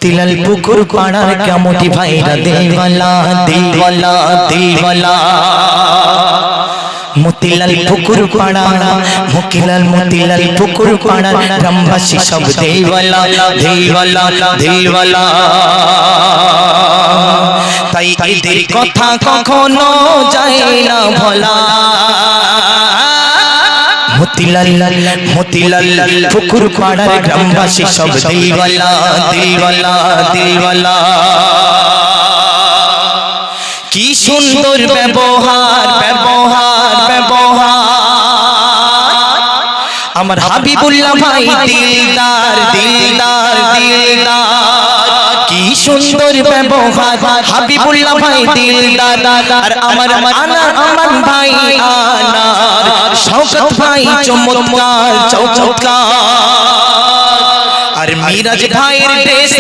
মতিলাল পুকুর পাড়ার কেমতি ভাইরা দিলওয়ালা দিলওয়ালা দিলওয়ালা মতিলাল পুকুর পাড়া মতিলাল পুকুর পাড়া গ্রামবাসী সব দিলওয়ালা দিলওয়ালা দিলওয়ালা তাই এদের কথা কখনো যায় না ভোলা মতিলাল পুকুর পাড়ার গ্রামবাসী সব দিলওয়ালা দিলওয়ালা দিলওয়ালা কি সুন্দর ব্যবহার ব্যবহার ব্যবহার আমার হাবিবুল্লাহ ভাই দিলদার দিলদার দিলদার কি সুন্দর ব্যবহার হাবিবুল্লাহ ভাই দিলদার আর আমার আমার ভাই আনার শওকত ভাই চমৎকার চমৎকার আর মিরাজ ভাইয়ের দেশ